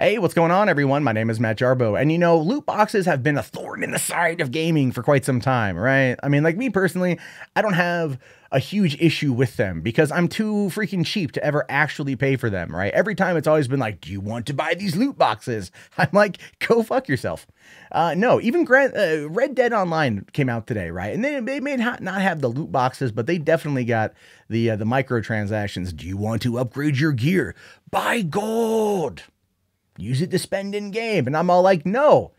Hey, what's going on, everyone? My name is Matt Jarbo, and loot boxes have been a thorn in the side of gaming for quite some time, right? I mean, like me personally, I don't have a huge issue with them because I'm too freaking cheap to ever actually pay for them, right? Every time it's always been like, do you want to buy these loot boxes? I'm like, go fuck yourself. No, even Red Dead Online came out today, right? And they may not have the loot boxes, but they definitely got the microtransactions. Do you want to upgrade your gear? Buy gold. Use it to spend in game. And I'm all like, no,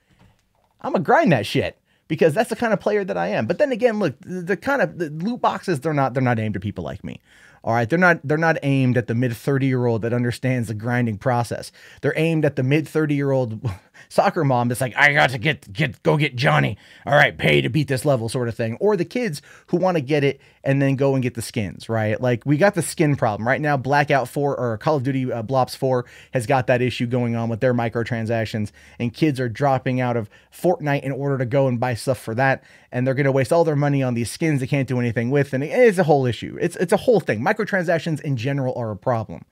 I'm gonna grind that shit because that's the kind of player that I am. But then again, look, the loot boxes, they're not aimed at people like me. All right. They're not aimed at the mid 30-year-old that understands the grinding process. They're aimed at the mid 30-year-old soccer mom that's like, I got to go get Johnny. All right, pay to beat this level sort of thing. Or the kids who want to get it and then go and get the skins, right? Like we got the skin problem right now. Blackout 4 or Call of Duty Blops 4 has got that issue going on with their microtransactions, and kids are dropping out of Fortnite in order to go and buy stuff for that. And they're going to waste all their money on these skins they can't do anything with. And it's a whole issue. It's a whole thing. Microtransactions in general are a problem.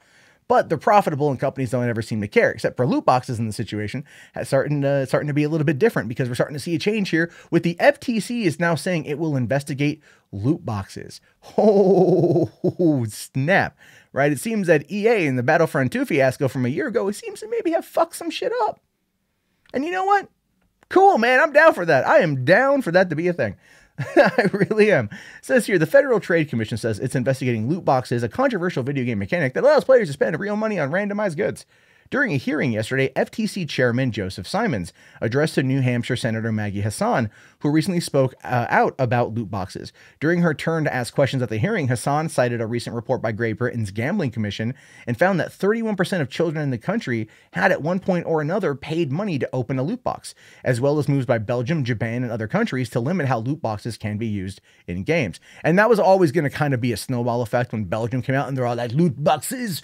But they're profitable and companies don't ever seem to care, except for loot boxes in the situation. It's starting to be a little bit different because we're starting to see a change here with the FTC is now saying it will investigate loot boxes. Oh, snap, right? It seems that EA in the Battlefront 2 fiasco from a year ago, it seems to maybe have fucked some shit up. And you know what? Cool, man. I'm down for that. I am down for that to be a thing. I really am. It says here, the Federal Trade Commission says it's investigating loot boxes, a controversial video game mechanic that allows players to spend real money on randomized goods. During a hearing yesterday, FTC Chairman Joseph Simons addressed to New Hampshire Senator Maggie Hassan, who recently spoke out about loot boxes. During her turn to ask questions at the hearing, Hassan cited a recent report by Great Britain's Gambling Commission and found that 31% of children in the country had at one point or another paid money to open a loot box, as well as moves by Belgium, Japan, and other countries to limit how loot boxes can be used in games. And that was always going to kind of be a snowball effect when Belgium came out and they're all like, loot boxes,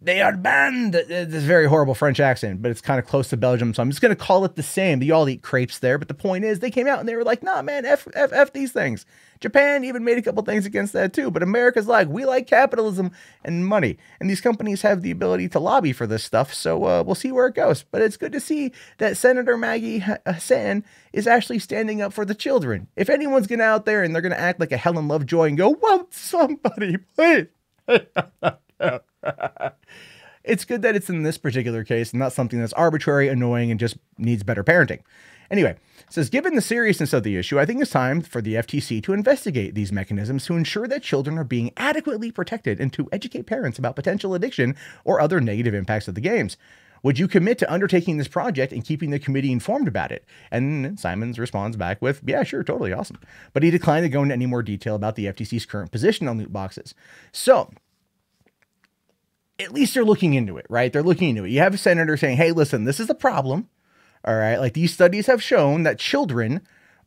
they are banned. This very horrible French accent, but it's kind of close to Belgium, so I'm just going to call it the same. You all eat crepes there, but the point is they came out and they were like, nah, man, F these things. Japan even made a couple things against that too, but America's like, we like capitalism and money, and these companies have the ability to lobby for this stuff, so we'll see where it goes. But it's good to see that Senator Maggie Hassan is actually standing up for the children. If anyone's going to out there and they're going to act like a Helen Lovejoy and go, won't somebody please? It's good that it's in this particular case and not something that's arbitrary, annoying, and just needs better parenting. Anyway, it says, given the seriousness of the issue, I think it's time for the FTC to investigate these mechanisms to ensure that children are being adequately protected and to educate parents about potential addiction or other negative impacts of the games. Would you commit to undertaking this project and keeping the committee informed about it? And Simons responds back with, yeah, sure, totally awesome. But he declined to go into any more detail about the FTC's current position on loot boxes. So at least they're looking into it, right? They're looking into it. You have a senator saying, hey, listen, this is the problem. All right. Like these studies have shown that children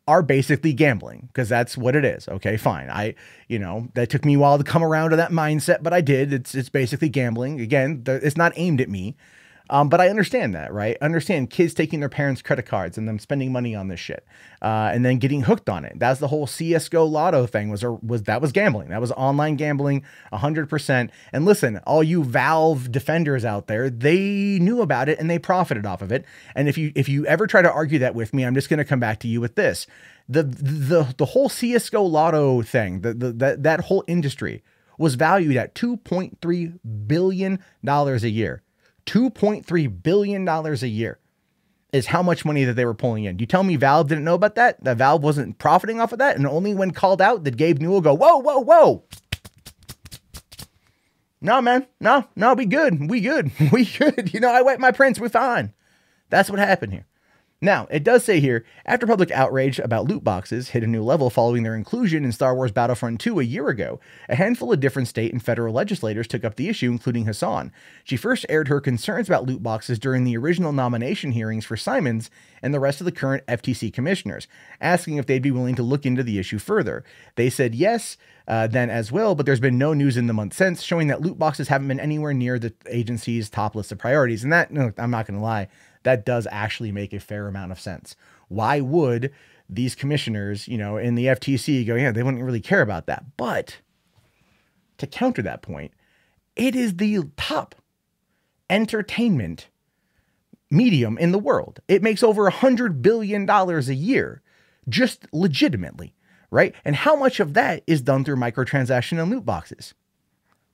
are basically gambling because that's what it is. Okay, fine. That took me a while to come around to that mindset, but I did. It's basically gambling. Again, it's not aimed at me. But I understand that, right? I understand kids taking their parents' credit cards and them spending money on this shit, and then getting hooked on it. That's the whole CS:GO Lotto thing was gambling. That was online gambling, 100%. And listen, all you Valve defenders out there, they knew about it and they profited off of it. And if you ever try to argue that with me, I'm just going to come back to you with this: the whole CS:GO Lotto thing, that whole industry was valued at $2.3 billion a year. $2.3 billion a year is how much money that they were pulling in. You tell me Valve didn't know about that? That Valve wasn't profiting off of that? And only when called out did Gabe Newell go, whoa, whoa, whoa. No, man. No, we good. We good. I wet my prints. We're fine. That's what happened here. Now, it does say here, after public outrage about loot boxes hit a new level following their inclusion in Star Wars Battlefront 2 a year ago, a handful of different state and federal legislators took up the issue, including Hassan. She first aired her concerns about loot boxes during the original nomination hearings for Simons and the rest of the current FTC commissioners, asking if they'd be willing to look into the issue further. They said yes, then as well, but there's been no news in the month since, showing that loot boxes haven't been anywhere near the agency's top list of priorities. And that, no, I'm not going to lie, that does actually make a fair amount of sense. Why would these commissioners, in the FTC go, yeah, they wouldn't really care about that. But to counter that point, it is the top entertainment medium in the world. It makes over $100 billion a year, just legitimately, right? And how much of that is done through microtransaction and loot boxes?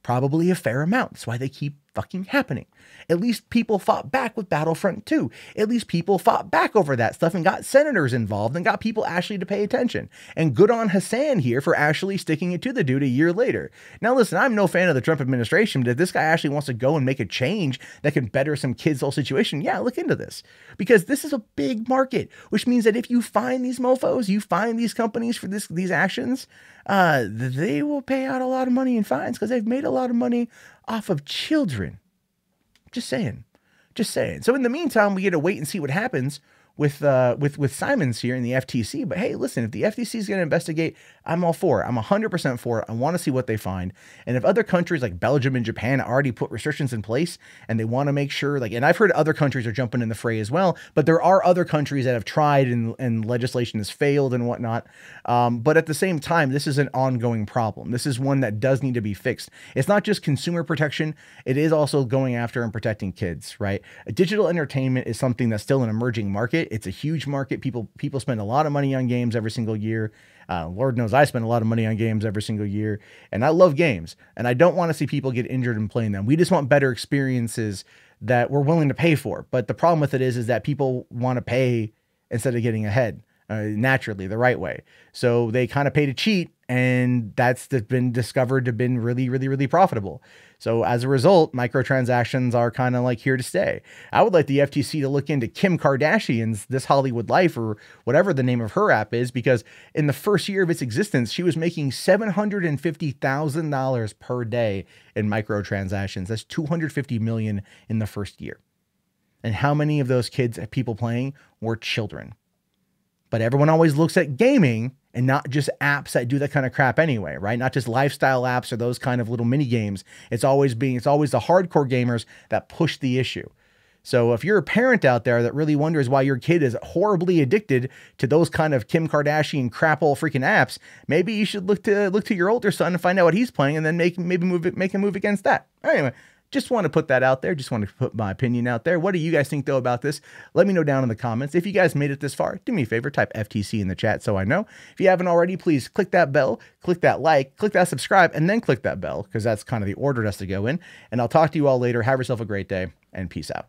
Probably a fair amount. That's why they keep fucking happening. At least people fought back with Battlefront 2. At least people fought back over that stuff and got senators involved and got people actually to pay attention. And good on Hassan here for actually sticking it to the dude a year later. Now, listen, I'm no fan of the Trump administration, but if this guy actually wants to go and make a change that can better some kids' whole situation, yeah, look into this. Because this is a big market, which means that if you find these mofos, you find these companies for these actions, they will pay out a lot of money in fines because they've made a lot of money off of children. Just saying. So in the meantime, we get to wait and see what happens with Simons here in the FTC. But hey, listen, if the FTC is going to investigate, I'm all for it. I'm 100% for it. I want to see what they find. And if other countries like Belgium and Japan already put restrictions in place and they want to make sure, like, and I've heard other countries are jumping in the fray as well, but there are other countries that have tried and legislation has failed and whatnot. But at the same time, this is an ongoing problem. This is one that does need to be fixed. It's not just consumer protection. It is also going after and protecting kids, right? Digital entertainment is something that's still an emerging market. It's a huge market. People spend a lot of money on games every single year. Lord knows I spend a lot of money on games every single year, and I love games, and I don't want to see people get injured in playing them. We just want better experiences that we're willing to pay for. But the problem with it is that people want to pay instead of getting ahead naturally, the right way. So they kind of pay to cheat, and that's been discovered to have been really, really, really profitable. So as a result, microtransactions are kind of like here to stay. I would like the FTC to look into Kim Kardashian's This Hollywood Life, or whatever the name of her app is, because in the first year of its existence, she was making $750,000 per day in microtransactions. That's $250 million in the first year. And how many of those kids, people playing, were children? But everyone always looks at gaming and not just apps that do that kind of crap anyway, right? Not just lifestyle apps or those kind of little mini games. It's always the hardcore gamers that push the issue. So if you're a parent out there that really wonders why your kid is horribly addicted to those kind of Kim Kardashian crap hole freaking apps, maybe you should look to your older son and find out what he's playing, and then make a move against that. Anyway, just want to put that out there. Just want to put my opinion out there. What do you guys think, though, about this? Let me know down in the comments. If you guys made it this far, do me a favor, type FTC in the chat so I know. If you haven't already, please click that bell, click that like, click that subscribe, and then click that bell, because that's kind of the order it has to go in. And I'll talk to you all later. Have yourself a great day, and peace out.